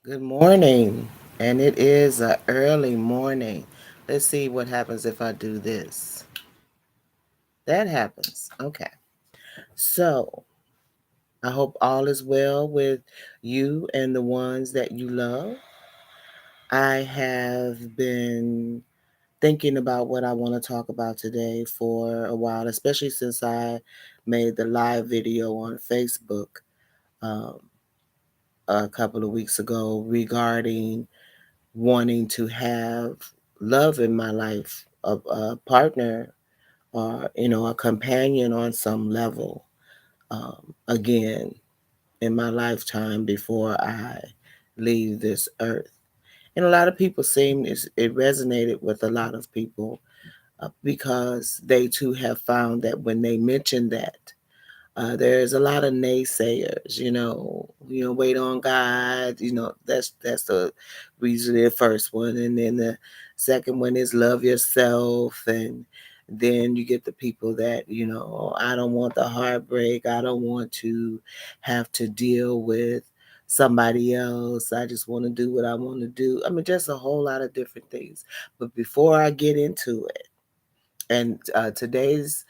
Good morning, and it is a early morning. Let's see what happens if I do this. That happens. Okay. So, I hope all is well with you and the ones that you love. I have been thinking about what I want to talk about today for a while, especially since I made the live video on Facebook um, a couple of weeks ago regarding wanting to have love in my life, a partner or a companion on some level, again in my lifetime before I leave this earth. And a lot of people it resonated with a lot of people because they too have found that when they mention that, there's a lot of naysayers, wait on God, that's the usually the first one. And then the second one is love yourself. And then you get the people that, I don't want the heartbreak. I don't want to have to deal with somebody else. I just want to do what I want to do. I mean, just a whole lot of different things. But before I get into it, and today's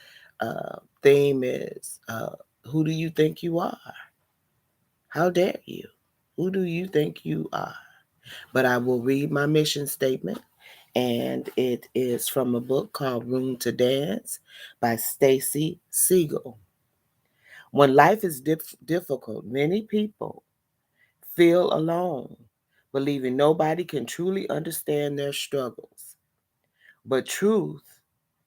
theme is who do you think you are? How dare you? Who do you think you are? But I will read my mission statement, and it is from a book called Room to Dance by Stacy Siegel. When life is difficult, many people feel alone, believing nobody can truly understand their struggles. But truth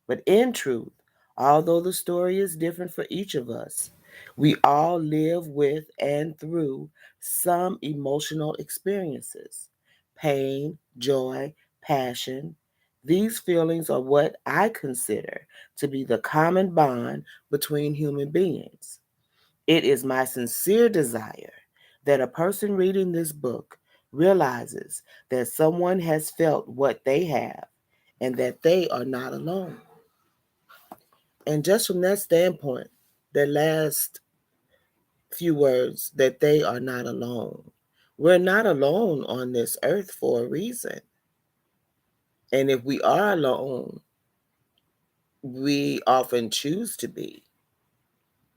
But in truth, although the story is different for each of us, we all live with and through some emotional experiences: pain, joy, passion. These feelings are what I consider to be the common bond between human beings. It is my sincere desire that a person reading this book realizes that someone has felt what they have and that they are not alone. And just from that standpoint, the last few words, that they are not alone. We're not alone on this earth for a reason. And if we are alone, we often choose to be,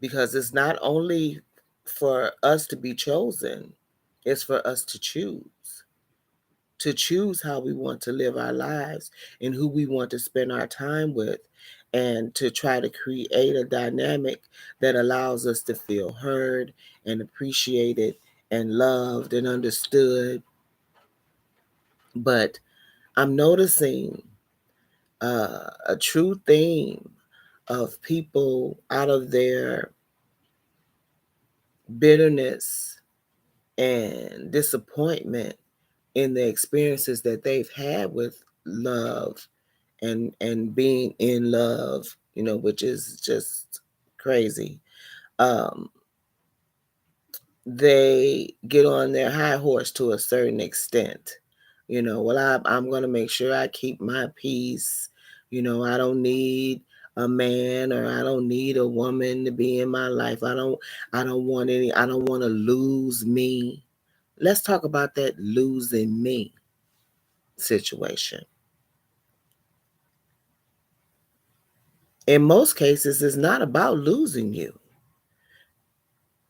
because it's not only for us to be chosen, it's for us to choose how we want to live our lives and who we want to spend our time with, and to try to create a dynamic that allows us to feel heard and appreciated and loved and understood. But I'm noticing a true theme of people out of their bitterness and disappointment in the experiences that they've had with love and being in love, which is just crazy. Um, they get on their high horse to a certain extent. Well, I'm going to make sure I keep my peace. I don't need a man, or I don't need a woman to be in my life. I don't want to lose me. Let's talk about that losing me situation. In most cases, it's not about losing you.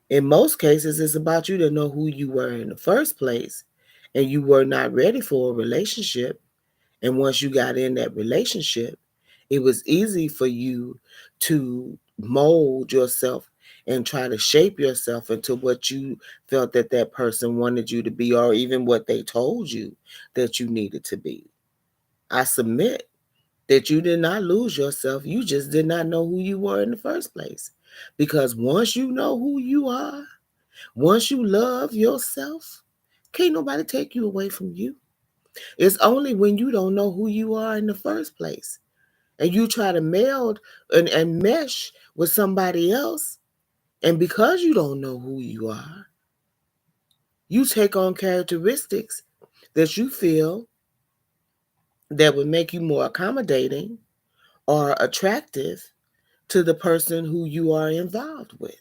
In most cases, it's about you to know who you were in the first place, and you were not ready for a relationship. And once you got in that relationship, it was easy for you to mold yourself and try to shape yourself into what you felt that that person wanted you to be, or even what they told you that you needed to be. I submit that you did not lose yourself. You just did not know who you were in the first place. Because once you know who you are, once you love yourself, can't nobody take you away from you. It's only when you don't know who you are in the first place and you try to meld and mesh with somebody else. And because you don't know who you are, you take on characteristics that you feel that would make you more accommodating or attractive to the person who you are involved with.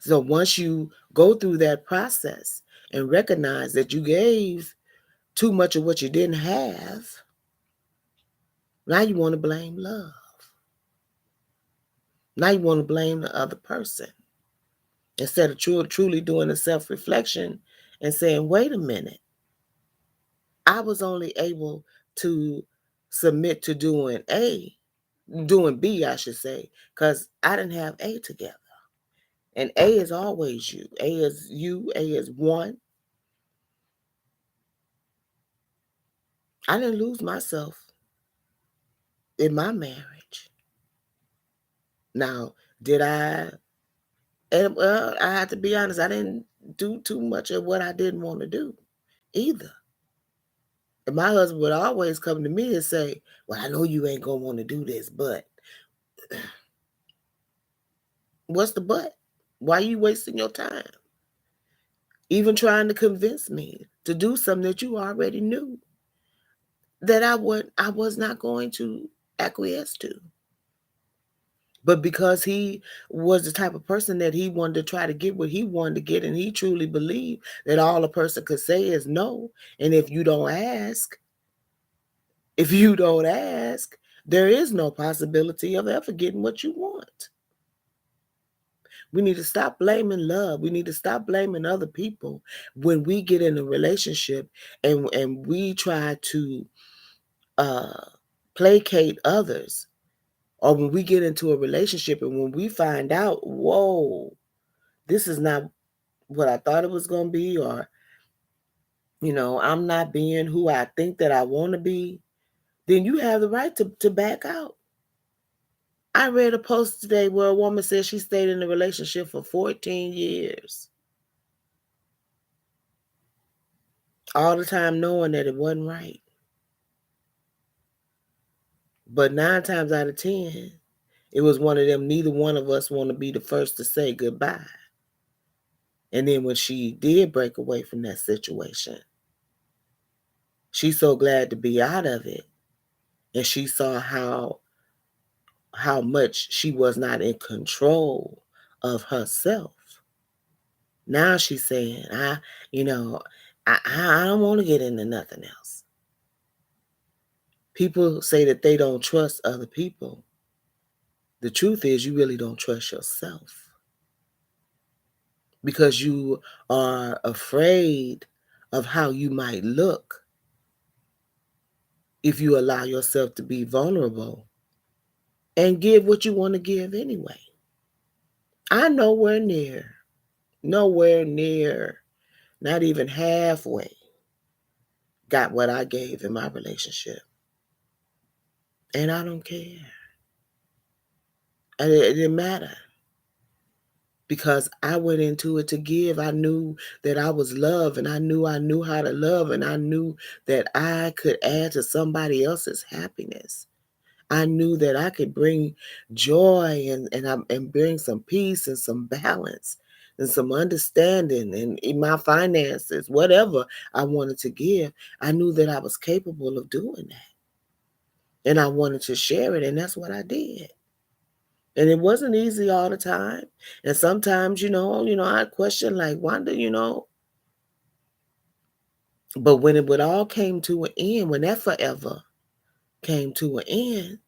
So once you go through that process and recognize that you gave too much of what you didn't have, now you want to blame love. Now you want to blame the other person instead of truly doing a self-reflection and saying, wait a minute, I was only able to submit to doing B, I should say, because I didn't have A together. And A is always you. A is you. A is one. I didn't lose myself in my marriage. Now, did I? And well, I have to be honest, I didn't do too much of what I didn't want to do either. And my husband would always come to me and say, well, I know you ain't going to want to do this, but what's the but? Why are you wasting your time? Even trying to convince me to do something that you already knew that I was not going to acquiesce to. But because he was the type of person that he wanted to try to get what he wanted to get, and he truly believed that all a person could say is no. And if you don't ask, there is no possibility of ever getting what you want. We need to stop blaming love. We need to stop blaming other people when we get in a relationship and we try to uh, placate others, or when we get into a relationship and when we find out, whoa, this is not what I thought it was going to be, or, I'm not being who I think that I want to be, then you have the right to back out. I read a post today where a woman said she stayed in a relationship for 14 years, all the time knowing that it wasn't right. But 9 times out of 10, it was one of them, neither one of us want to be the first to say goodbye. And then when she did break away from that situation, she's so glad to be out of it. And she saw how much she was not in control of herself. Now she's saying, you know, I don't want to get into nothing else. People say that they don't trust other people. The truth is you really don't trust yourself because you are afraid of how you might look if you allow yourself to be vulnerable and give what you want to give anyway. I nowhere near, not even halfway got what I gave in my relationship. And I don't care. And it didn't matter because I went into it to give. I knew that I was loved, and I knew how to love, and I knew that I could add to somebody else's happiness. I knew that I could bring joy and bring some peace and some balance and some understanding and in my finances, whatever I wanted to give. I knew that I was capable of doing that. And I wanted to share it, and that's what I did. And it wasn't easy all the time. And sometimes, I question like, Wanda, but when it would all came to an end, when that forever came to an end,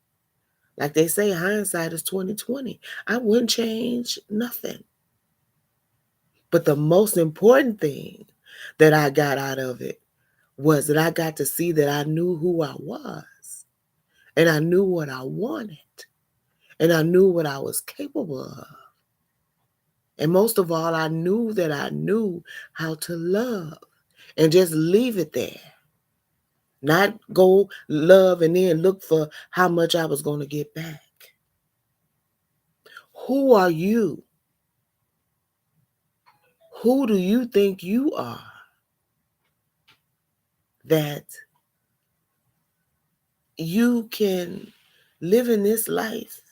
like they say, hindsight is 2020. I wouldn't change nothing. But the most important thing that I got out of it was that I got to see that I knew who I was, and I knew what I wanted, and I knew what I was capable of. And most of all, I knew that I knew how to love and just leave it there. Not go love and then look for how much I was going to get back. Who are you? Who do you think you are that you can live in this life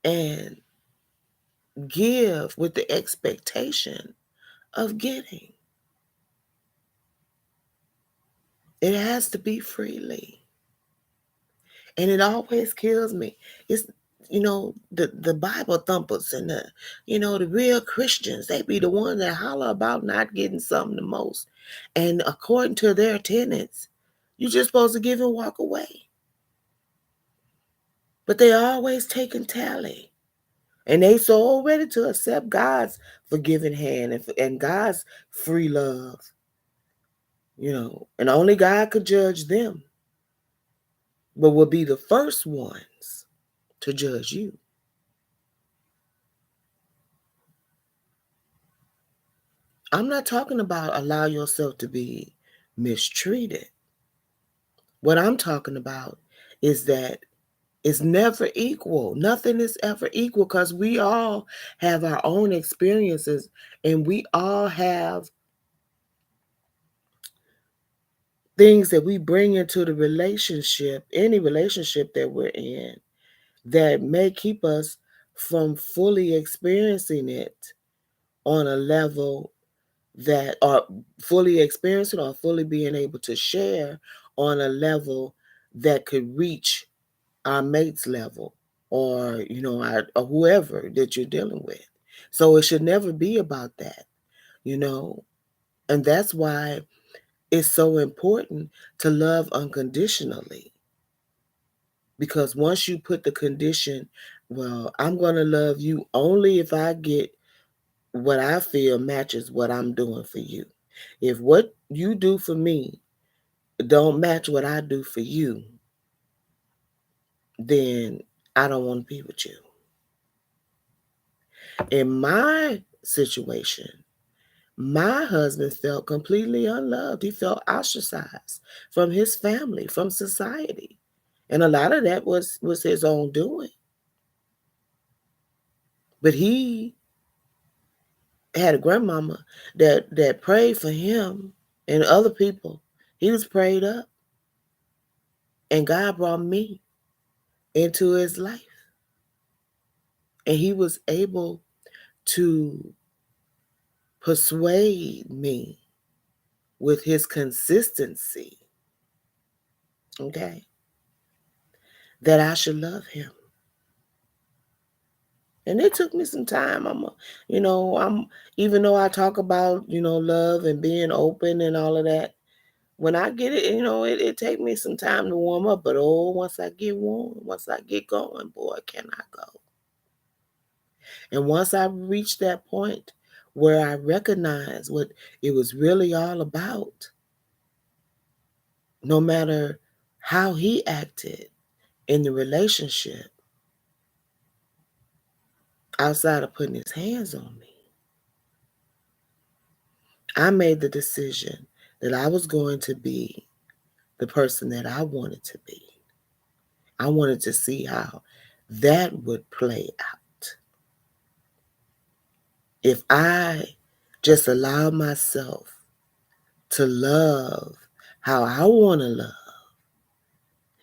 and give with the expectation of getting? It has to be freely. And it always kills me. It's the Bible thumpers and the real Christians, they be the ones that holler about not getting something the most. And according to their tenets, you're just supposed to give and walk away. But they always taking tally. And they so ready to accept God's forgiving hand and God's free love. And only God could judge them, but will be the first ones to judge you. I'm not talking about allow yourself to be mistreated. What I'm talking about is that it's never equal. Nothing is ever equal because we all have our own experiences and we all have things that we bring into the relationship, any relationship that we're in, that may keep us from fully experiencing it on a level that, or fully experiencing or fully being able to share on a level that could reach our mate's level or whoever that you're dealing with. So it should never be about that, you know, and that's why it's so important to love unconditionally. Because once you put the condition, well, I'm going to love you only if I get what I feel matches what I'm doing for you. If what you do for me don't match what I do for you, then I don't want to be with you. In my situation, my husband felt completely unloved. He felt ostracized from his family, from society. And a lot of that was his own doing. But he had a grandmama that prayed for him and other people. He was prayed up. And God brought me into his life. And he was able to persuade me with his consistency, okay, that I should love him. And it took me some time. I'm even though I talk about, love and being open and all of that, when I get it, it take me some time to warm up. But once I get warm, once I get going, boy, can I go. And once I reached that point where I recognized what it was really all about, no matter how he acted in the relationship, outside of putting his hands on me, I made the decision that I was going to be the person that I wanted to be. I wanted to see how that would play out. If I just allow myself to love how I want to love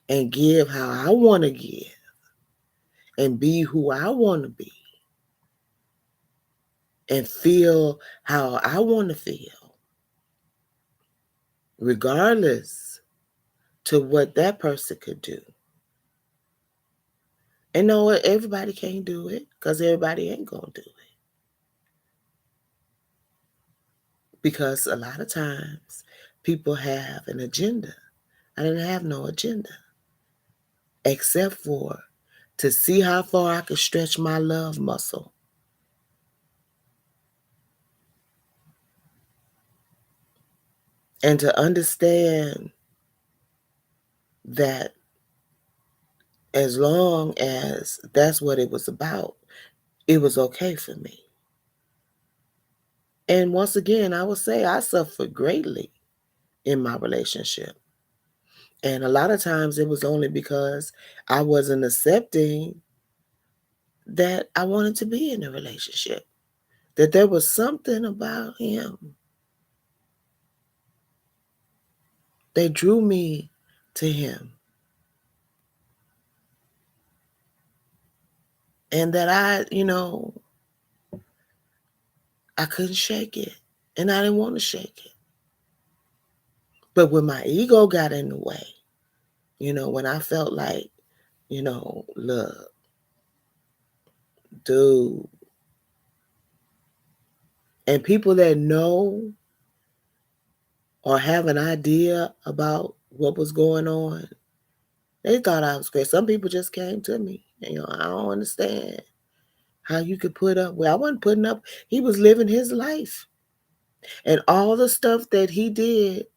and give how I want to give and be who I want to be and feel how I want to feel, regardless to what that person could do. And know what? Everybody can't do it because everybody ain't going to do it. Because a lot of times people have an agenda. I didn't have no agenda except for to see how far I could stretch my love muscle. And to understand that as long as that's what it was about, it was okay for me. And once again, I would say I suffered greatly in my relationship. And a lot of times it was only because I wasn't accepting that I wanted to be in a relationship, that there was something about him that drew me to him, and that I couldn't shake it, and I didn't want to shake it. But when my ego got in the way, when I felt like, look, Dude. And people that know or have an idea about what was going on, they thought I was crazy. Some people just came to me. I don't understand how you could put up. Well, I wasn't putting up. He was living his life. And all the stuff that he did,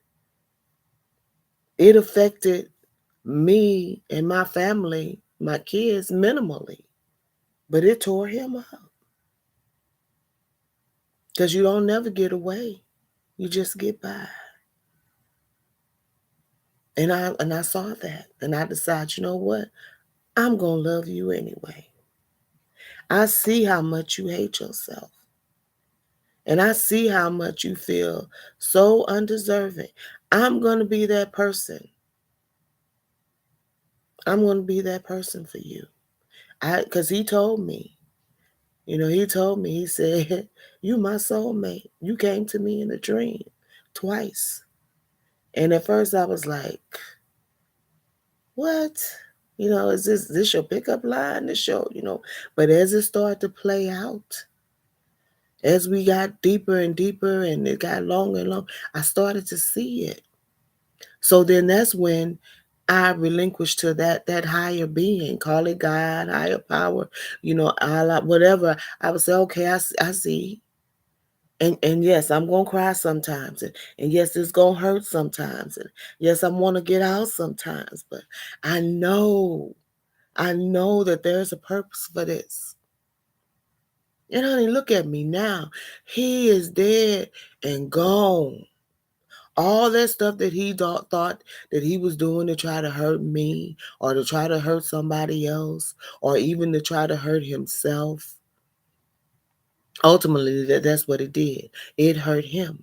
it affected me and my family, my kids, minimally. But it tore him up. Because you don't never get away. You just get by. And I saw that. And I decided, you know what? I'm gonna love you anyway. I see how much you hate yourself. And I see how much you feel so undeserving. I'm gonna be that person. I'm gonna be that person for you. Cause he told me, he said, you my soulmate. You came to me in a dream twice. And at first I was like, what? Is this your pickup line? This your. But as it started to play out, as we got deeper and deeper and it got longer and longer, I started to see it. So then that's when I relinquished to that higher being, call it God, higher power, Allah, whatever. I would say, okay, I see. And yes, I'm gonna cry sometimes, and yes, it's gonna hurt sometimes, and yes, I want to get out sometimes, but I know, I know that there's a purpose for this. And honey, look at me now. He is dead and gone. All that stuff that he thought that he was doing to try to hurt me or to try to hurt somebody else or even to try to hurt himself, ultimately that's what it did. It hurt him.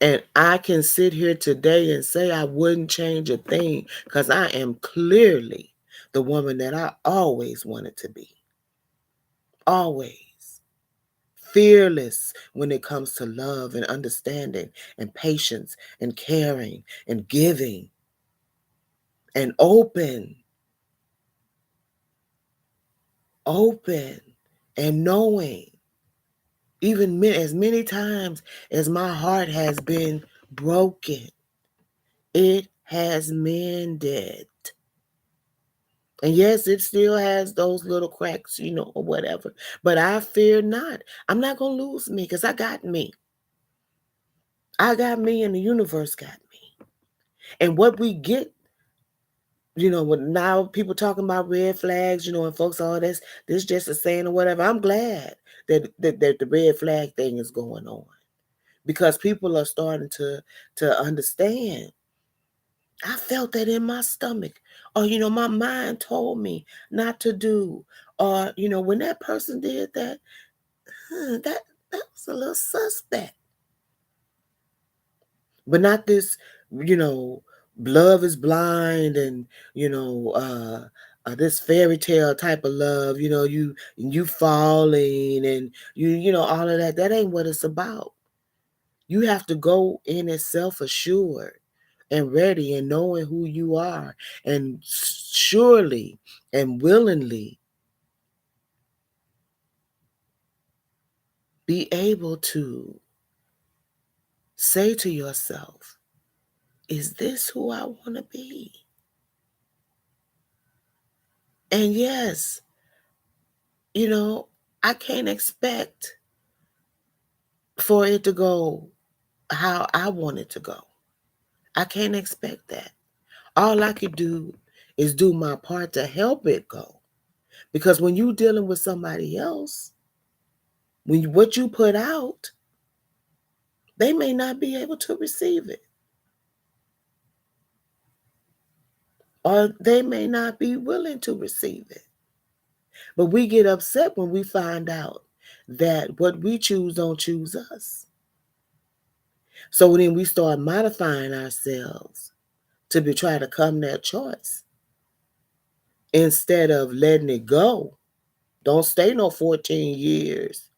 And I can sit here today and say I wouldn't change a thing because I am clearly the woman that I always wanted to be. Always. Fearless when it comes to love and understanding and patience and caring and giving and open and knowing. Even as many times as my heart has been broken, it has mended. And yes, it still has those little cracks, or whatever. But I fear not. I'm not going to lose me because I got me. I got me and the universe got me. And what we get, with now people talking about red flags, and folks, all this just a saying or whatever. I'm glad that the red flag thing is going on because people are starting to understand. I felt that in my stomach. Or, my mind told me not to do. Or, when that person did that, that was a little suspect. But not this, love is blind and, this fairy tale type of love, you falling and all of that. That ain't what it's about. You have to go in as self-assured and ready and knowing who you are and surely and willingly be able to say to yourself, is this who I want to be? And yes, I can't expect for it to go how I want it to go. I can't expect that. All I could do is do my part to help it go. Because when you're dealing with somebody else, what you put out, they may not be able to receive it. Or they may not be willing to receive it. But we get upset when we find out that what we choose don't choose us. So then we start modifying ourselves to try to come that choice instead of letting it go. Don't stay no 14 years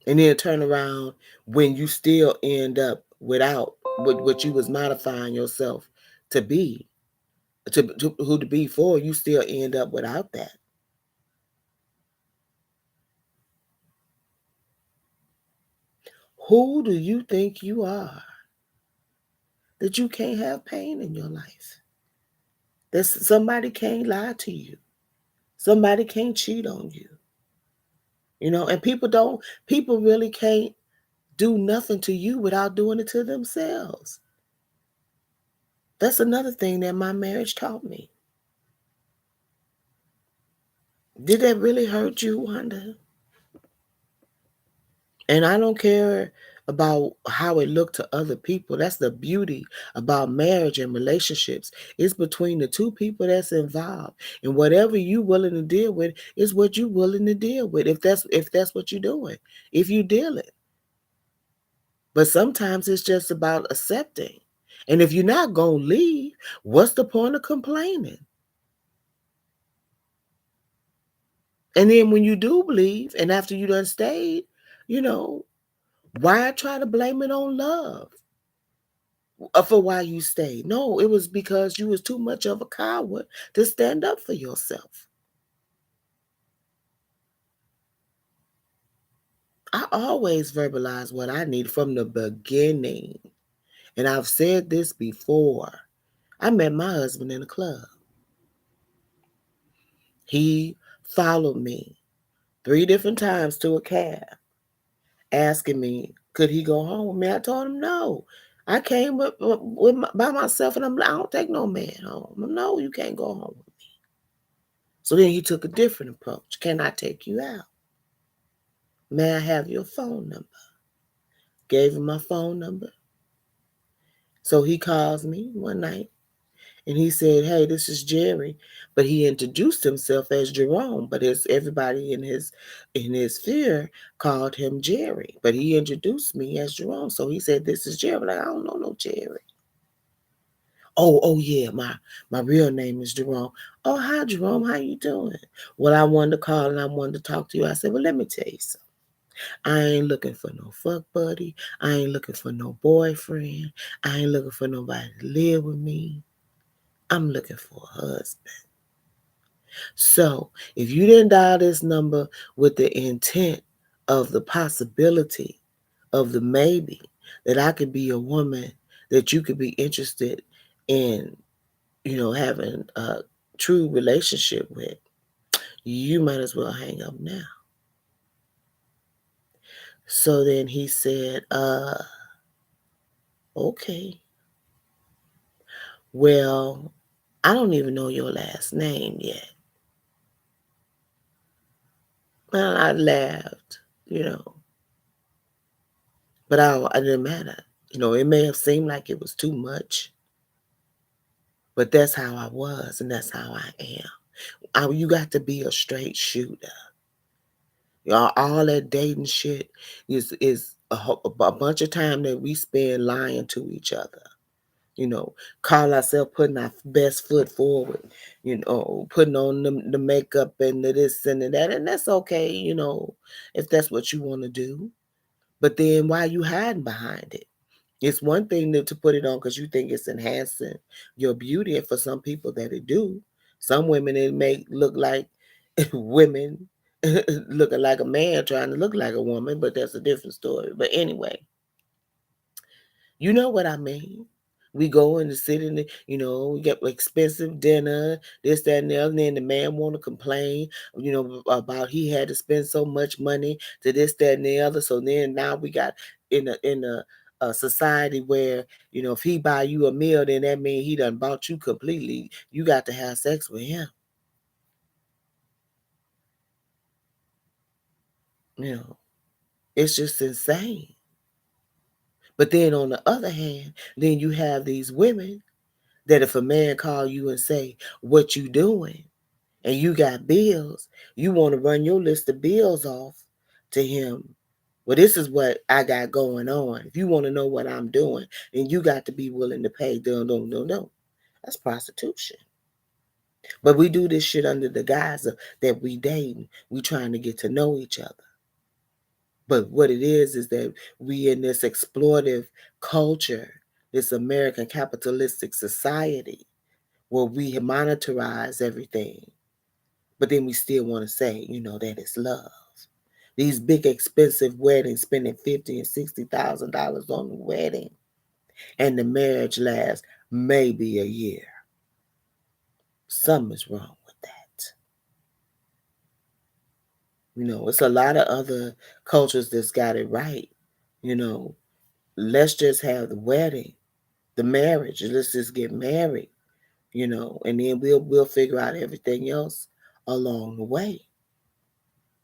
and then turn around when you still end up without what you was modifying yourself to be. to who to be for, you still end up without that. Who do you think you are that you can't have pain in your life? That somebody can't lie to you. Somebody can't cheat on you. And people really can't do nothing to you without doing it to themselves. That's another thing that my marriage taught me. Did that really hurt you, Wanda? And I don't care about how it looked to other people. That's the beauty about marriage and relationships. It's between the two people that's involved. And whatever you willing to deal with is what you willing to deal with. If that's what you're doing. If you deal it. But sometimes it's just about accepting. And if you're not gonna leave, what's the point of complaining? And then when you do leave, and after you done stayed, you know, why try to blame it on love for why you stayed? No, it was because you was too much of a coward to stand up for yourself. I always verbalize what I need from the beginning. And I've said this before. I met my husband in a club. He followed me 3 different times to a cab, asking me, could he go home with me? I told him no. I came by myself, and I don't take no man home. No, you can't go home with me. So then he took a different approach. Can I take you out? May I have your phone number? Gave him my phone number. So he calls me one night, and he said, hey, this is Jerry. But he introduced himself as Jerome, but everybody in his sphere called him Jerry. But he introduced me as Jerome. So he said, this is Jerry. Like, I don't know no Jerry. Oh yeah, my real name is Jerome. Oh, hi Jerome, how you doing? Well, I wanted to call and I wanted to talk to you. I said, well, let me tell you something. I ain't looking for no fuck buddy. I ain't looking for no boyfriend. I ain't looking for nobody to live with me. I'm looking for a husband. So if you didn't dial this number with the intent of the possibility of the maybe that I could be a woman that you could be interested in, having a true relationship with, you might as well hang up now. So then he said, okay, well, I don't even know your last name yet. Well, I laughed, but I didn't matter. It may have seemed like it was too much, but that's how I was, and that's how I am. You got to be a straight shooter. All that dating shit is a bunch of time that we spend lying to each other. Call ourselves putting our best foot forward. Putting on the makeup and the this and the that, and that's okay. If that's what you want to do. But then why you hiding behind it? It's one thing to put it on because you think it's enhancing your beauty, and for some people that it do. Some women it may look like women looking like a man trying to look like a woman, but that's a different story. But anyway, you know what I mean. We go in to sit in the, we get expensive dinner, this, that, and the other. And then the man want to complain, about he had to spend so much money to this, that, and the other. So then now we got in a society where, if he buy you a meal, then that means he done bought you completely. You got to have sex with him. You know, it's just insane. But then on the other hand, then you have these women that if a man call you and say, what you doing? And you got bills, you want to run your list of bills off to him. Well, this is what I got going on. If you want to know what I'm doing, then you got to be willing to pay. No. That's prostitution. But we do this shit under the guise of that we dating. We trying to get to know each other. But what it is that we in this exploitive culture, this American capitalistic society, where we monitorize everything, but then we still want to say, that it's love. These big expensive weddings, spending $50,000 and $60,000 on the wedding, and the marriage lasts maybe a year. Something is wrong with that. It's a lot of other cultures that's got it right. Let's just have the wedding, the marriage. Let's just get married, and then we'll figure out everything else along the way.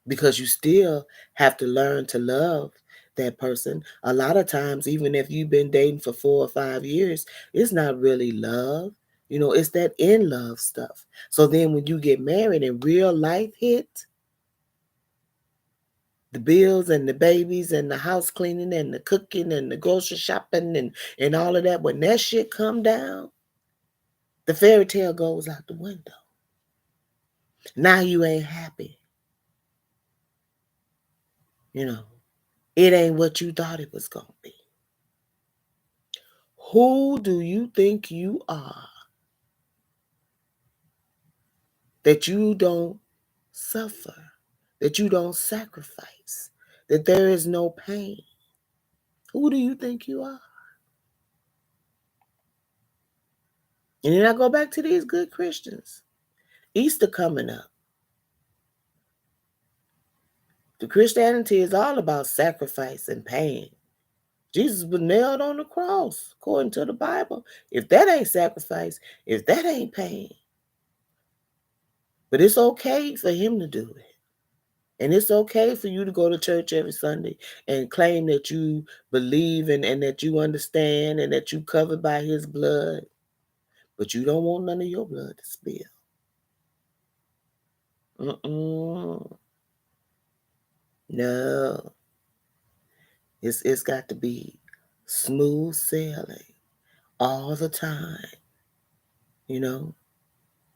Because you still have to learn to love that person. A lot of times, even if you've been dating for 4 or 5 years, it's not really love. It's that in love stuff. So then when you get married and real life hit, the bills and the babies and the house cleaning and the cooking and the grocery shopping and all of that, when that shit come down, the fairy tale goes out the window. Now you ain't happy. It ain't what you thought it was going to be. Who do you think you are that you don't suffer, that you don't sacrifice, that there is no pain? Who do you think you are? And then I go back to these good Christians. Easter coming up. The Christianity is all about sacrifice and pain. Jesus was nailed on the cross, according to the Bible. If that ain't sacrifice, if that ain't pain, but it's okay for him to do it. And it's okay for you to go to church every Sunday and claim that you believe and that you understand and that you covered by his blood. But you don't want none of your blood to spill. No. It's got to be smooth sailing all the time.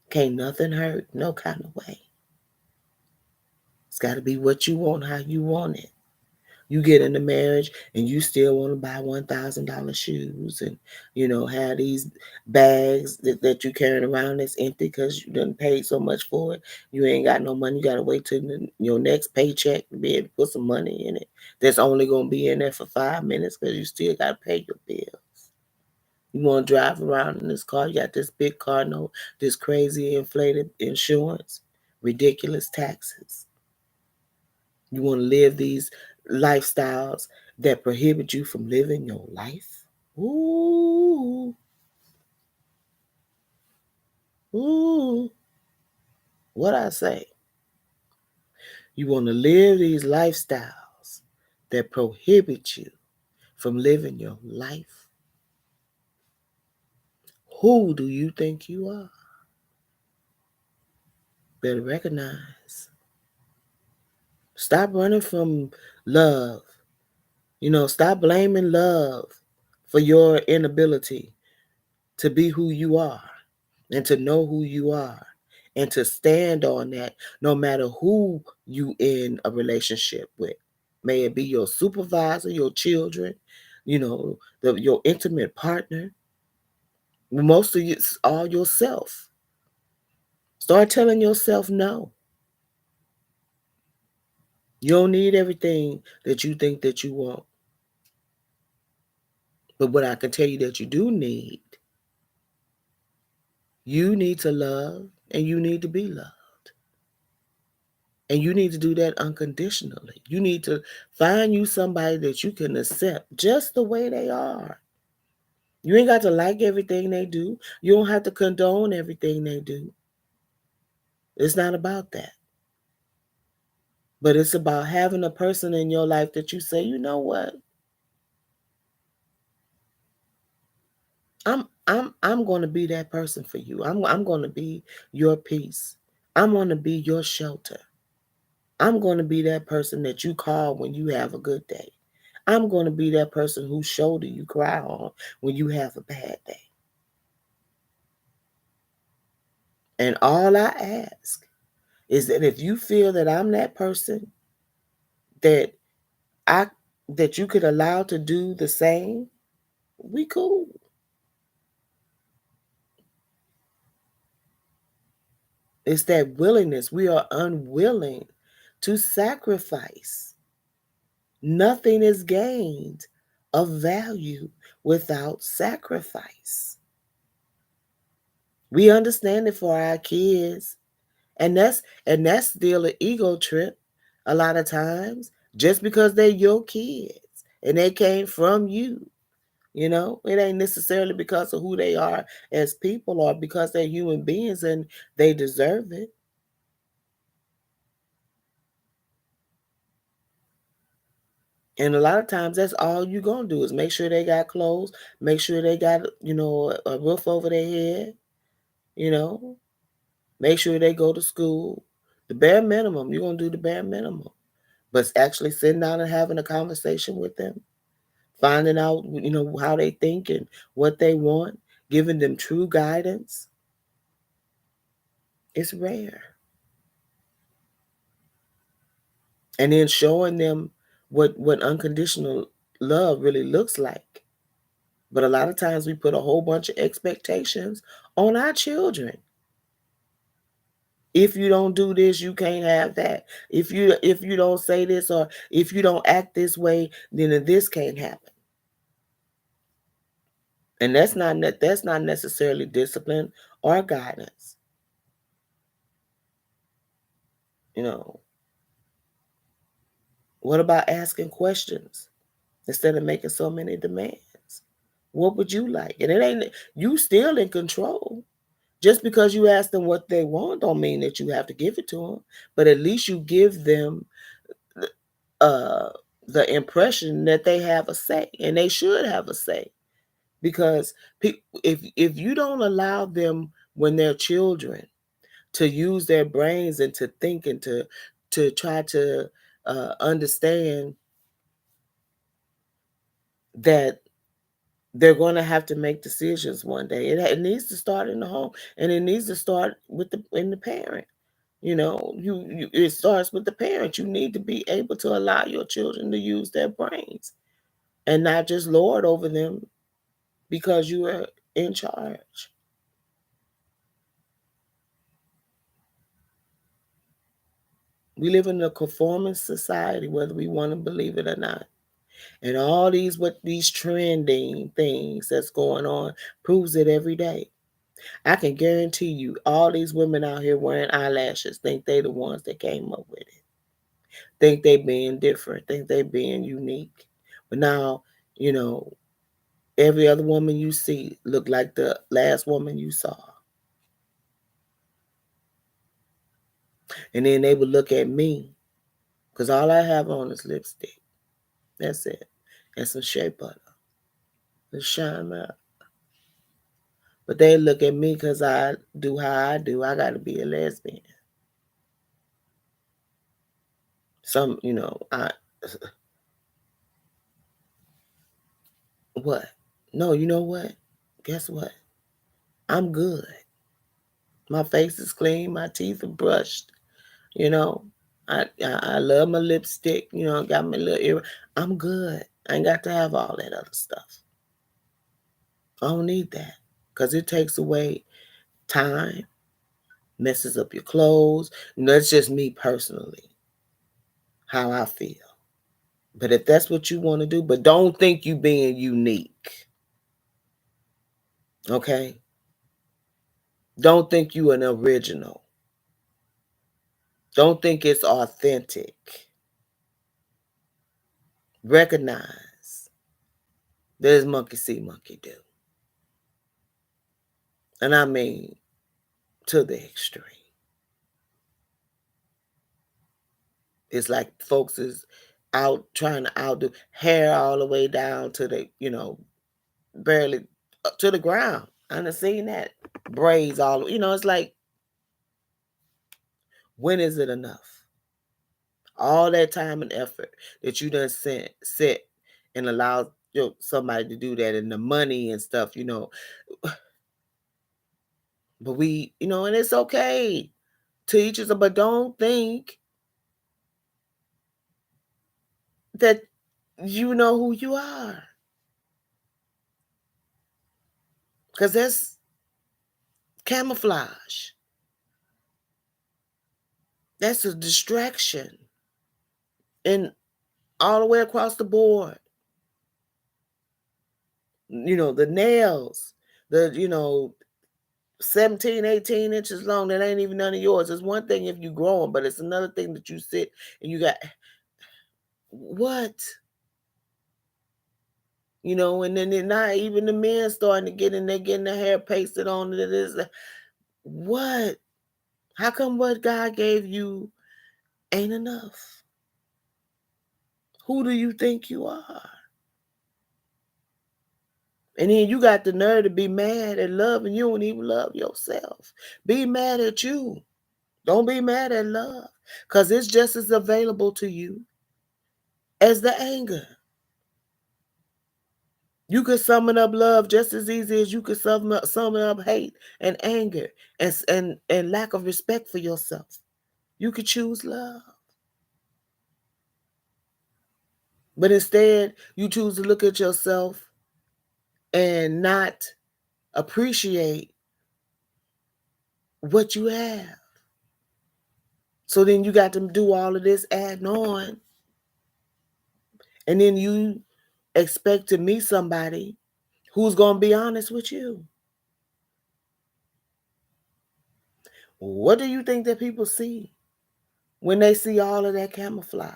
Can't nothing hurt no kind of way. It's got to be what you want, how you want it. You get into marriage and you still want to buy $1,000 shoes and, have these bags that you carrying around that's empty because you done paid so much for it. You ain't got no money. You got to wait till your next paycheck to be able to put some money in it. That's only going to be in there for 5 minutes because you still got to pay your bills. You want to drive around in this car. You got this big car note, this crazy inflated insurance, ridiculous taxes. You want to live these lifestyles that prohibit you from living your life? Ooh. Ooh. What I say? You want to live these lifestyles that prohibit you from living your life? Who do you think you are? Better recognize. Stop running from love. Stop blaming love for your inability to be who you are and to know who you are and to stand on that no matter who you in a relationship with. May it be your supervisor, your children, your intimate partner. Most of it's all yourself. Start telling yourself no. You don't need everything that you think that you want. But what I can tell you that you need to love and you need to be loved. And you need to do that unconditionally. You need to find you somebody that you can accept just the way they are. You ain't got to like everything they do. You don't have to condone everything they do. It's not about that. But it's about having a person in your life that you say, you know what? I'm going to be that person for you. I'm going to be your peace. I'm going to be your shelter. I'm going to be that person that you call when you have a good day. I'm going to be that person whose shoulder you cry on when you have a bad day. And all I ask is that if you feel that I'm that person that that you could allow to do the same, we cool. It's that willingness. We are unwilling to sacrifice. Nothing is gained of value without sacrifice. We understand it for our kids. And that's still an ego trip a lot of times, just because they're your kids and they came from you. It ain't necessarily because of who they are as people or because they're human beings and they deserve it. And a lot of times that's all you're going to do is make sure they got clothes, make sure they got, a roof over their head, you know, make sure they go to school. The bare minimum, you're going to do the bare minimum. But actually sitting down and having a conversation with them, finding out, how they think and what they want, giving them true guidance, it's rare. And then showing them what unconditional love really looks like. But a lot of times we put a whole bunch of expectations on our children. If you don't do this, you can't have that. If you don't say this or if you don't act this way, then this can't happen. And that's not necessarily discipline or guidance. You know, what about asking questions instead of making so many demands? What would you like? And it ain't you still in control. Just because you ask them what they want don't mean that you have to give it to them. But at least you give them uh, the impression that they have a say, and they should have a say. Because if you don't allow them when they're children to use their brains and to think and to try to understand that they're going to have to make decisions one day. It needs to start in the home, and it needs to start in the parent. It starts with the parent. You need to be able to allow your children to use their brains and not just lord over them because you are in charge. We live in a conforming society, whether we want to believe it or not. And all these trending things that's going on proves it every day. I can guarantee you, all these women out here wearing eyelashes think they the ones that came up with it. Think they being different. Think they being unique. But now, you know, every other woman you see look like the last woman you saw. And then they would look at me, because all I have on is lipstick. That's it. And some shea butter to shine up. But they look at me because I do how I do. I got to be a lesbian. I what? No, you know what? Guess what? I'm good. My face is clean. My teeth are brushed. You know, I love my lipstick. Got my little ear. I'm good. I ain't got to have all that other stuff. I don't need that because it takes away time, messes up your clothes. That's just me personally, how I feel. But if that's what you want to do, but don't think you being unique. Okay? Don't think you an original. Don't think it's authentic. Recognize there's monkey see, monkey do. And I mean to the extreme. It's like folks is out trying to outdo hair all the way down to the, barely to the ground. I done seen that. Braids all, it's like, when is it enough? All that time and effort that you done sit and allow somebody to do that, and the money and stuff, but and it's okay to each other, but don't think that you know who you are, because that's camouflage. That's a distraction. And all the way across the board. The nails, 17, 18 inches long, that ain't even none of yours. It's one thing if you grow them, but it's another thing that you sit and you got what? And then they're not even the men starting to get in there, getting their hair pasted on it. What? How come what God gave you ain't enough? Who do you think you are? And then you got the nerve to be mad at love, and you don't even love yourself. Be mad at you. Don't be mad at love, because it's just as available to you as the anger. You could summon up love just as easy as you could summon up hate and anger and lack of respect for yourself. You could choose love. But instead, you choose to look at yourself and not appreciate what you have. So then you got to do all of this adding on. And then you expect to meet somebody who's going to be honest with you. What do you think that people see when they see all of that camouflage?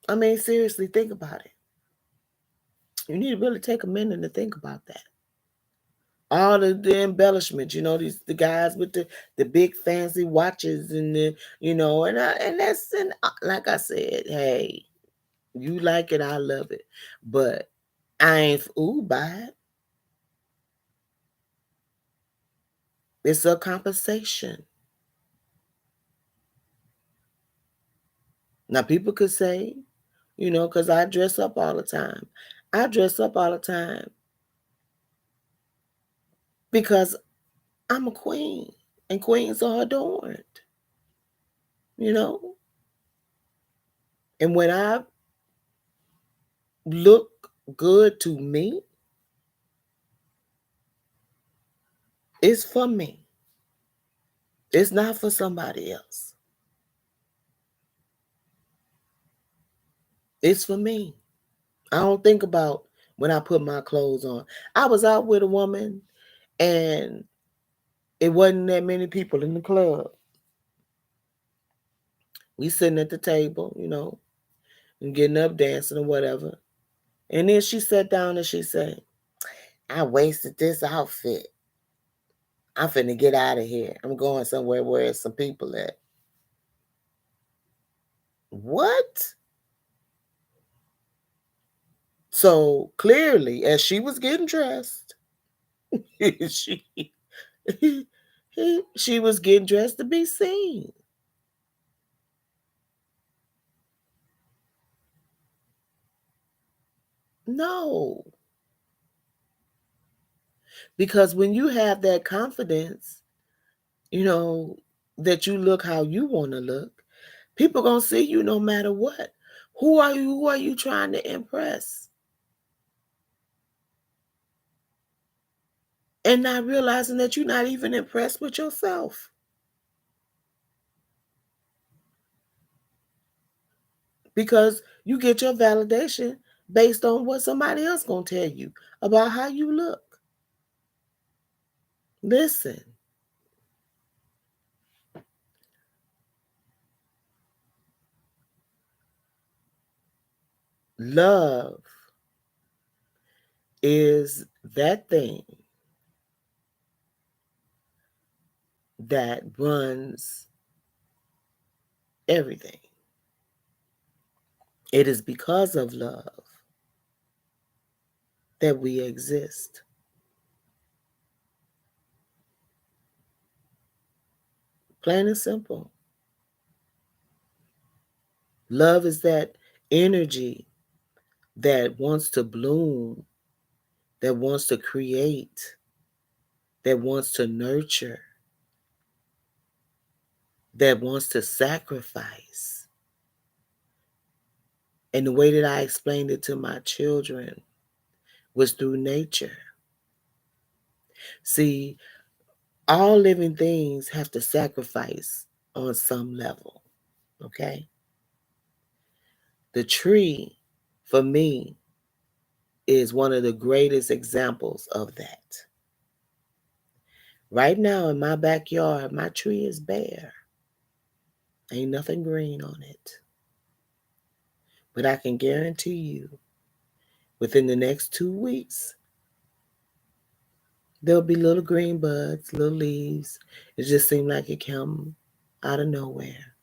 I mean, seriously, think about it. You need to really take a minute to think about that. All the embellishments, the guys with the big fancy watches and like I said, hey, you like it, I love it, but I ain't fooled by it. It's a compensation. Now people could say, because I dress up all the time. I dress up all the time because I'm a queen, and queens are adorned, you know. And when I look good to me, it's for me. It's not for somebody else. It's for me. I don't think about when I put my clothes on. I was out with a woman and it wasn't that many people in the club. We sitting at the table, and getting up dancing or whatever. And then she sat down and she said, I wasted this outfit. I'm finna get out of here. I'm going somewhere where there's some people at. What? So clearly, as she was getting dressed, she she was getting dressed to be seen. No, because when you have that confidence, you know, that you look how you want to look, people gonna see you no matter what. Who are you? Who are you trying to impress? And not realizing that you're not even impressed with yourself. Because you get your validation based on what somebody else gonna tell you about how you look. Listen, love is that thing that runs everything. It is because of love that we exist. Plain and simple. Love is that energy that wants to bloom, that wants to create, that wants to nurture, that wants to sacrifice. And the way that I explained it to my children was through nature. See, all living things have to sacrifice on some level, okay? The tree, for me, is one of the greatest examples of that. Right now in my backyard, my tree is bare. Ain't nothing green on it. But I can guarantee you, within the next 2 weeks, there'll be little green buds, little leaves. It just seemed like it came out of nowhere.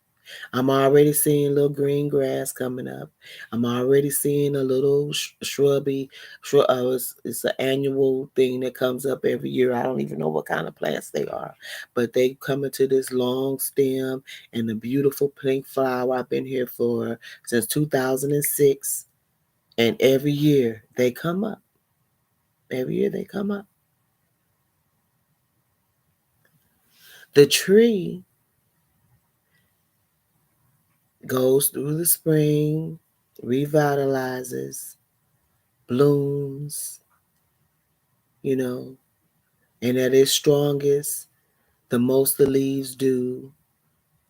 I'm already seeing little green grass coming up. I'm already seeing a little shrubby, it's an annual thing that comes up every year. I don't even know what kind of plants they are, but they come into this long stem and the beautiful pink flower. I've been here for since 2006, and every year they come up. Every year they come up. The tree goes through the spring, revitalizes, blooms, you know, and at its strongest, the most the leaves do,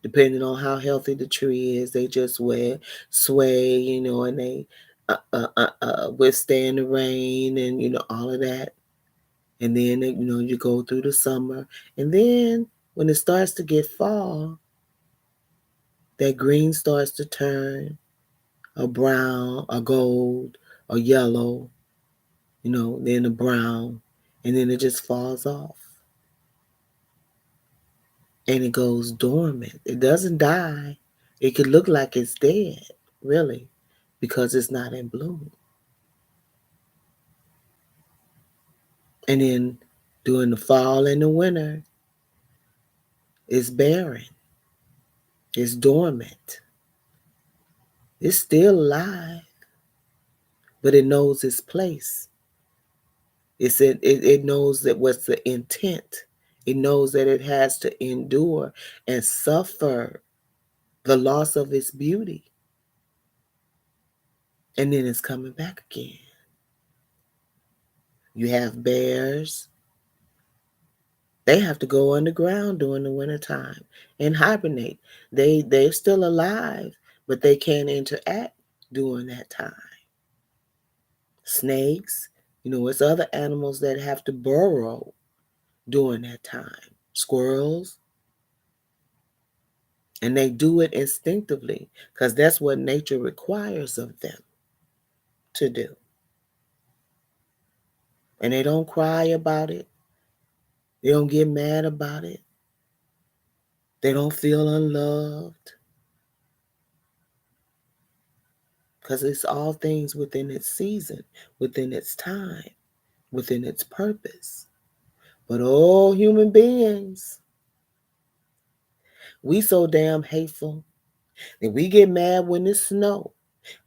depending on how healthy the tree is, they just sway, and they withstand the rain and, all of that. And then, you go through the summer. And then when it starts to get fall, that green starts to turn a brown, a gold, a yellow, then a brown, and then it just falls off. And it goes dormant. It doesn't die. It could look like it's dead, really, because it's not in bloom. And then during the fall and the winter, it's barren. It's dormant. It's still alive, but it knows its place. It knows that what's the intent. It knows that it has to endure and suffer the loss of its beauty. And then it's coming back again. You have bears. They have to go underground during the wintertime and hibernate. They're still alive, but they can't interact during that time. Snakes, it's other animals that have to burrow during that time. Squirrels, and they do it instinctively because that's what nature requires of them to do. And they don't cry about it. They don't get mad about it. They don't feel unloved because it's all things within its season, within its time, within its purpose. But all human beings, we so damn hateful that we get mad when it snow.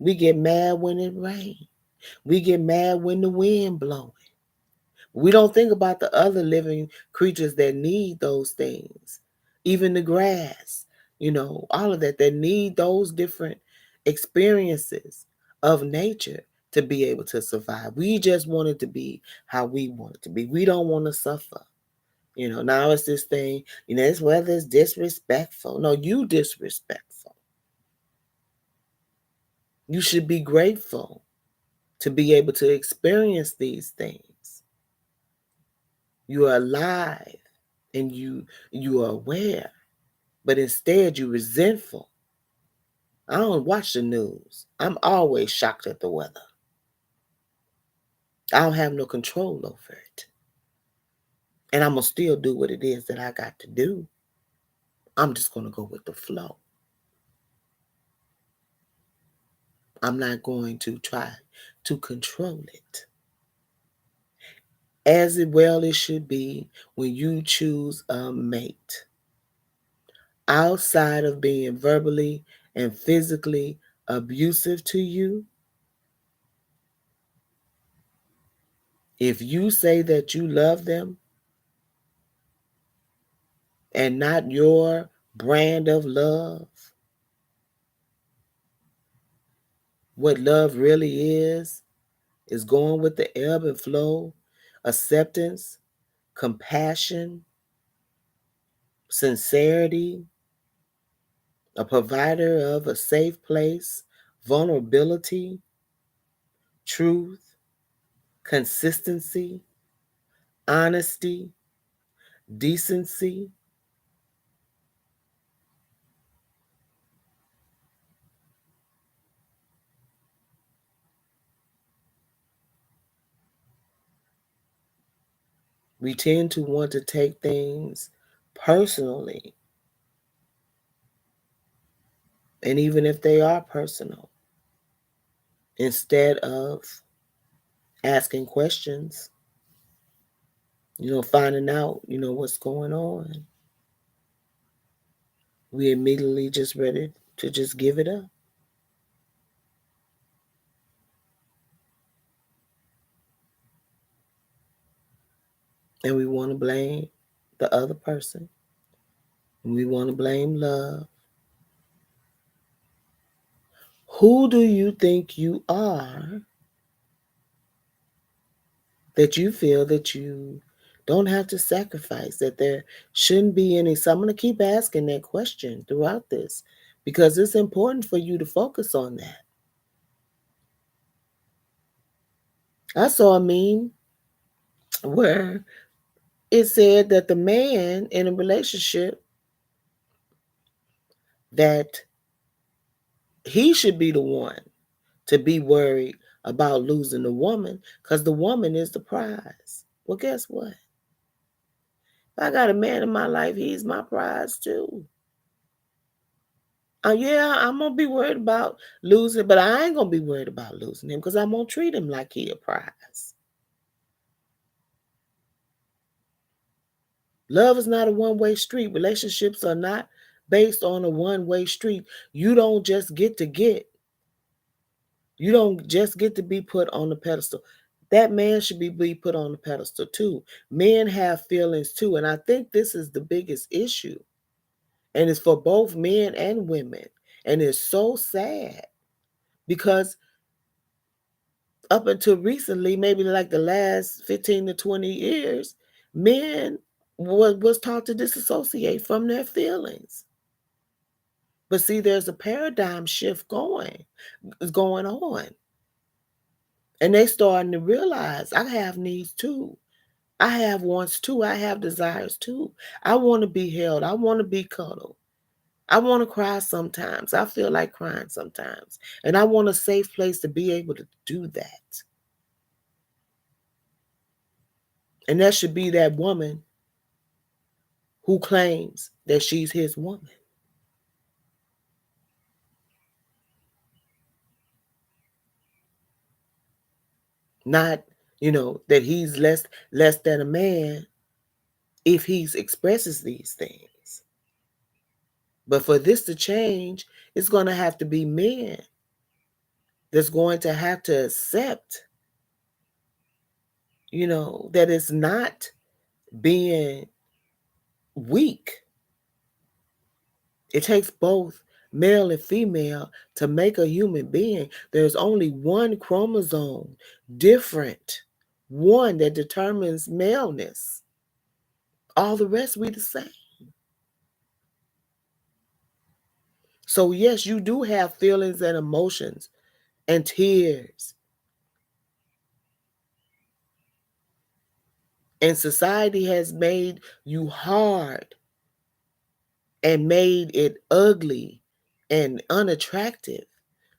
We get mad when it rain. We get mad when the wind blowing. We don't think about the other living creatures that need those things. Even the grass, all of that need those different experiences of nature to be able to survive. We just want it to be how we want it to be. We don't want to suffer. Now it's this thing, this weather is disrespectful. No, you disrespectful. You should be grateful to be able to experience these things. You are alive and you are aware, but instead you're resentful. I don't watch the news. I'm always shocked at the weather. I don't have no control over it. And I'm going to still do what it is that I got to do. I'm just going to go with the flow. I'm not going to try to control it. As it should be when you choose a mate. Outside of being verbally and physically abusive to you, if you say that you love them and not your brand of love, what love really is going with the ebb and flow, acceptance, compassion, sincerity, a provider of a safe place, vulnerability, truth, consistency, honesty, decency. We tend to want to take things personally, and even if they are personal, instead of asking questions, finding out, what's going on, we immediately just ready to just give it up. And we want to blame the other person. And we want to blame love. Who do you think you are that you feel that you don't have to sacrifice, that there shouldn't be any? So I'm going to keep asking that question throughout this because it's important for you to focus on that. I saw a meme where it said that the man in a relationship, that he should be the one to be worried about losing the woman because the woman is the prize. Well, guess what? If I got a man in my life, he's my prize too. Yeah, I'm going to be worried about losing, but I ain't going to be worried about losing him because I'm going to treat him like he a prize. Love is not a one-way street. Relationships are not based on a one-way street. You don't just get to get. You don't just get to be put on the pedestal. That man should be put on the pedestal too. Men have feelings too. And I think this is the biggest issue. And it's for both men and women. And it's so sad because up until recently, maybe like the last 15 to 20 years, men was taught to disassociate from their feelings. But see, there's a paradigm shift going on. And they starting to realize I have needs too. I have wants too. I have desires too. I want to be held. I want to be cuddled. I want to cry sometimes. I feel like crying sometimes. And I want a safe place to be able to do that. And that should be that woman who claims that she's his woman. Not, that he's less than a man if he expresses these things. But for this to change, it's going to have to be men that's going to have to accept, that it's not being weak. It takes both male and female to make a human being. There's only one chromosome different, one that determines maleness. All the rest we the same. So yes, you do have feelings and emotions and tears. And society has made you hard and made it ugly and unattractive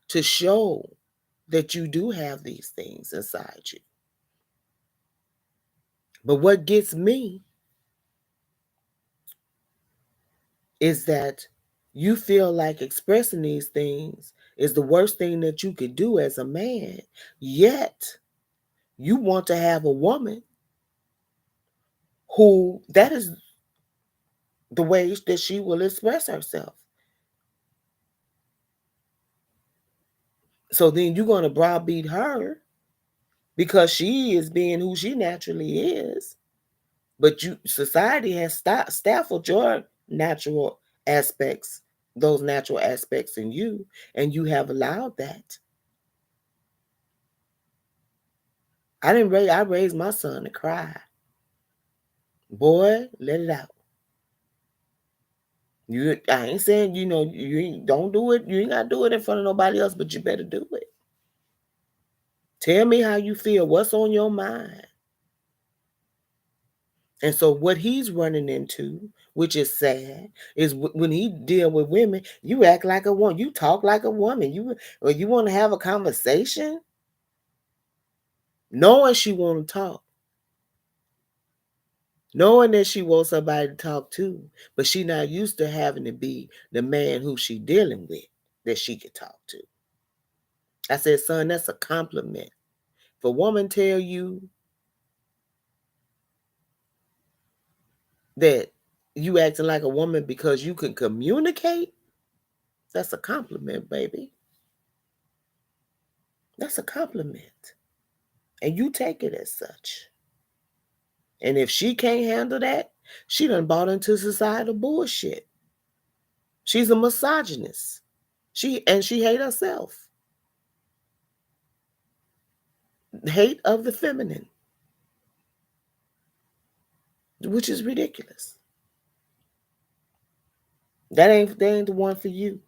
to show that you do have these things inside you. But what gets me is that you feel like expressing these things is the worst thing that you could do as a man, yet you want to have a woman who that is the way that she will express herself. So then you're going to browbeat her because she is being who she naturally is. But society has stifled your natural aspects, those natural aspects in you, and you have allowed that. I raised my son to cry. Boy, let it out. I ain't saying, you ain't, don't do it. You ain't got to do it in front of nobody else, but you better do it. Tell me how you feel. What's on your mind? And so what he's running into, which is sad, is when he deal with women, you act like a woman. You talk like a woman. Or you want to have a conversation, knowing she want to talk, knowing that she wants somebody to talk to, but she not used to having to be the man who she dealing with that she could talk to. I said, son, that's a compliment. If a woman tell you that you acting like a woman because you can communicate, that's a compliment, baby. That's a compliment. And you take it as such. And if she can't handle that, she done bought into societal bullshit. She's a misogynist. She hate herself. Hate of the feminine, which is ridiculous. That ain't the one for you.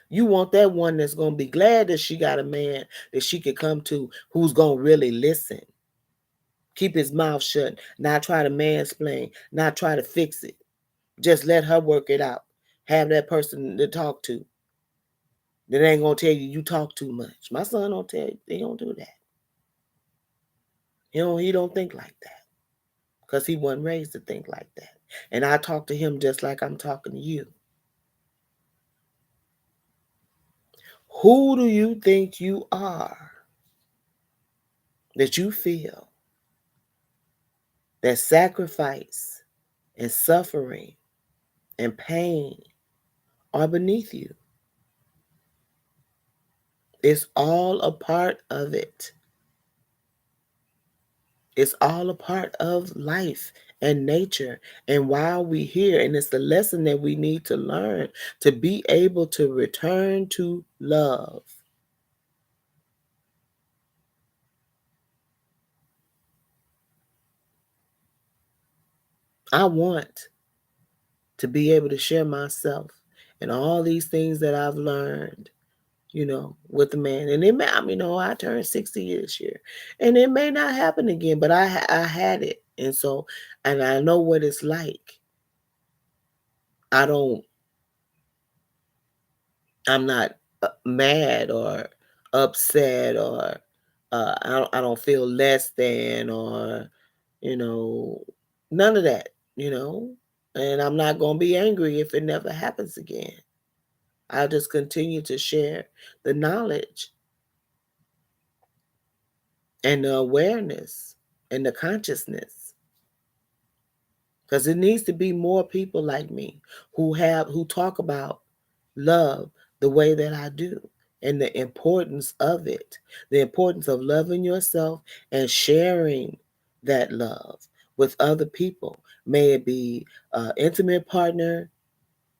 You want that one that's gonna be glad that she got a man that she could come to who's gonna really listen. Keep his mouth shut, not try to mansplain, not try to fix it. Just let her work it out. Have that person to talk to. That ain't gonna tell you talk too much. My son don't tell you, he don't do that. He don't think like that. Because he wasn't raised to think like that. And I talk to him just like I'm talking to you. Who do you think you are that you feel that sacrifice and suffering and pain are beneath you? It's all a part of it. It's all a part of life and nature and while we here. And it's the lesson that we need to learn to be able to return to love. I want to be able to share myself and all these things that I've learned, with the man. And it may, I turned 60 this year, and it may not happen again, but I had it, and so, and I know what it's like. I don't, I'm not mad or upset or I don't feel less than or you know none of that. And I'm not gonna be angry if it never happens again. I'll just continue to share the knowledge and the awareness and the consciousness, because it needs to be more people like me who talk about love the way that I do and the importance of it, the importance of loving yourself and sharing that love with other people. May it be an intimate partner,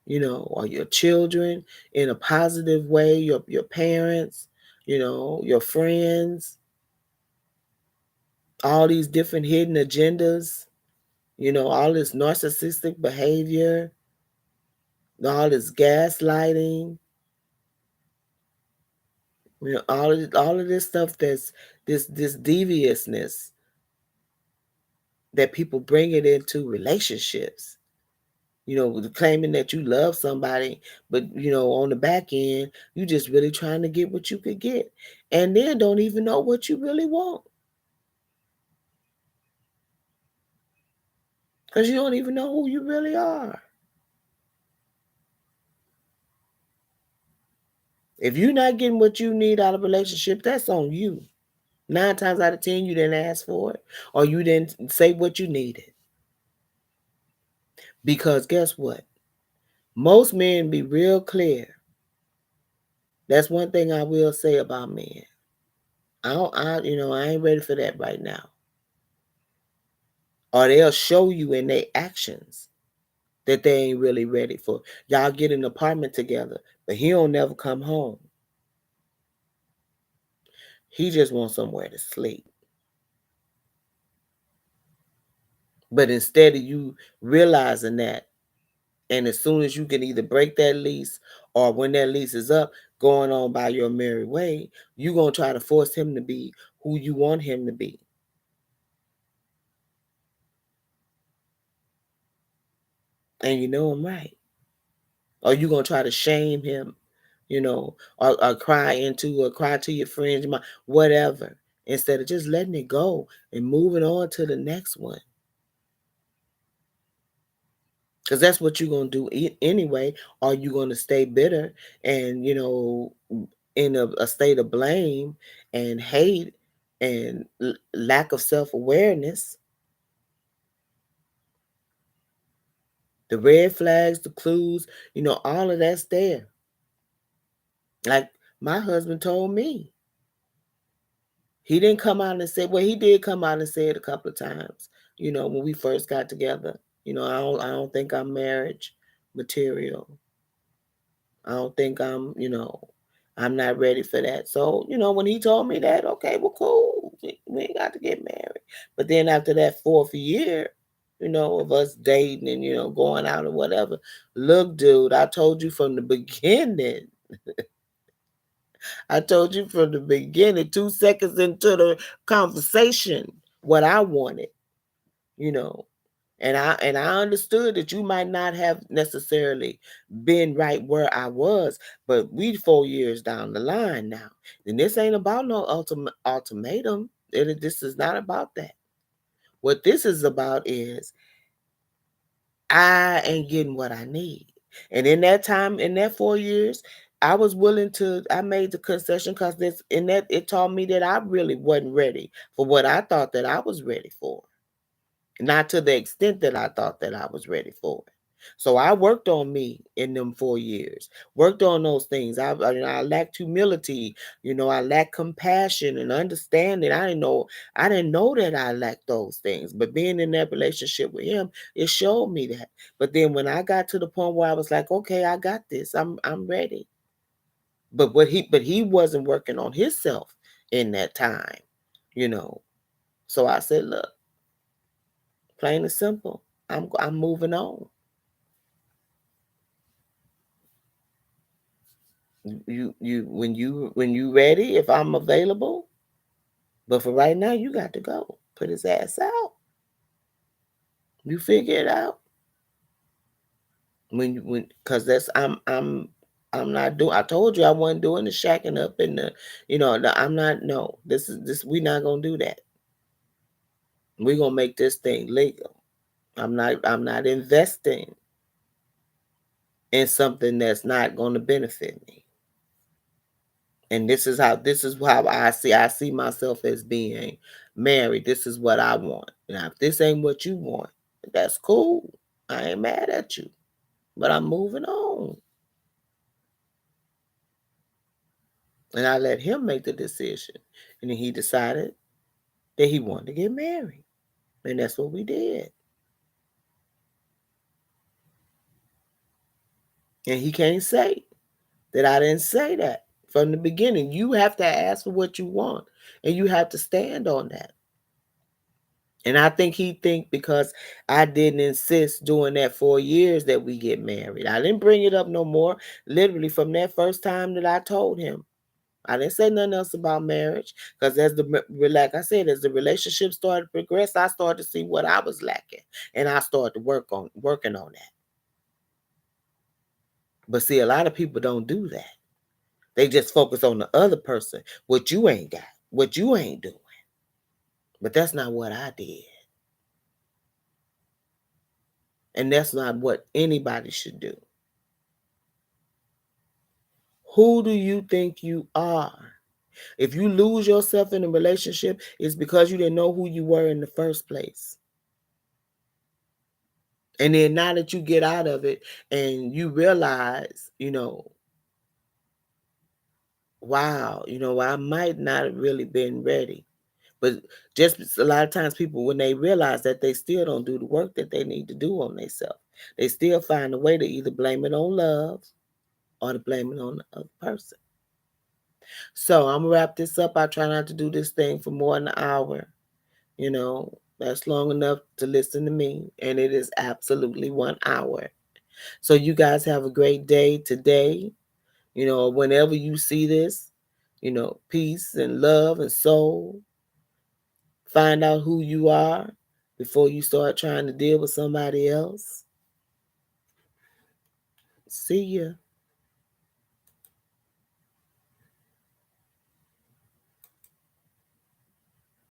or your children in a positive way, your parents, your friends, all these different hidden agendas, all this narcissistic behavior, all this gaslighting, all of this stuff that's this deviousness that people bring it into relationships. Claiming that you love somebody, but on the back end, you just really trying to get what you could get, and then don't even know what you really want because you don't even know who you really are. If you're not getting what you need out of a relationship, that's on you. 9 times out of 10, you didn't ask for it, or you didn't say what you needed. Because guess what? Most men be real clear. That's one thing I will say about men. I ain't ready for that right now. Or they'll show you in their actions that they ain't really ready for. Y'all get an apartment together, but he don't never come home. He just wants somewhere to sleep. But instead of you realizing that, and as soon as you can either break that lease or when that lease is up, going on by your merry way, you're going to try to force him to be who you want him to be. And you know I'm right. Or you're going to try to shame him, or cry to your friends, whatever, instead of just letting it go and moving on to the next one. Because that's what you're going to do anyway. Or you're going to stay bitter and, in a state of blame and hate and lack of self-awareness. The red flags, the clues, all of that's there. Like my husband told me. He didn't come out and say, well, he did come out and say it a couple of times, when we first got together. I don't think I'm marriage material. I don't think I'm not ready for that. So, when he told me that, okay, well, cool. We ain't got to get married. But then after that fourth year, of us dating and, going out or whatever, look, dude, I told you from the beginning. I told you from the beginning, 2 seconds into the conversation, what I wanted, you know. And I understood that you might not have necessarily been right where I was, but we 4 years down the line now. And this ain't about no ultimatum. This is not about that. What this is about is I ain't getting what I need. And in that time, in that 4 years, I made the concession because it taught me that I really wasn't ready for what I thought that I was ready for. Not to the extent that I thought that I was ready for it. So I worked on me in them 4 years, worked on those things. I lacked humility, I lacked compassion and understanding. I didn't know that I lacked those things. But being in that relationship with him, it showed me that. But then when I got to the point where I was like, okay, I got this. I'm ready. But he wasn't working on himself in that time, you know. So I said, look, plain and simple. I'm moving on. When you ready, if I'm available. But for right now, you got to go. Put his ass out. You figure it out. Cause I'm not doing. I told you I wasn't doing the shacking up and I'm not. No, this. We not gonna do that. We gonna make this thing legal. I'm not investing in something that's not gonna benefit me. And this is how I see myself as being married. This is what I want. Now, if this ain't what you want, that's cool. I ain't mad at you, but I'm moving on. And I let him make the decision. And then he decided that he wanted to get married. And that's what we did. And he can't say that I didn't say that from the beginning. You have to ask for what you want, and you have to stand on that. And I think he think because I didn't insist during that 4 years that we get married. I didn't bring it up no more. Literally from that first time that I told him. I didn't say nothing else about marriage because like I said, as the relationship started to progress, I started to see what I was lacking, and I started to working on that. But see, a lot of people don't do that. They just focus on the other person, what you ain't got, what you ain't doing. But that's not what I did. And that's not what anybody should do. Who do you think you are? If you lose yourself in a relationship, it's because you didn't know who you were in the first place. And then now that you get out of it and you realize, wow, I might not have really been ready. But just a lot of times people, when they realize that, they still don't do the work that they need to do on themselves. They still find a way to either blame it on love or to blame it on the other person. So I'm gonna wrap this up. I try not to do this thing for more than an hour. That's long enough to listen to me, and it is absolutely 1 hour. So you guys have a great day today, whenever you see this, peace and love and soul. Find out who you are before you start trying to deal with somebody else. See ya.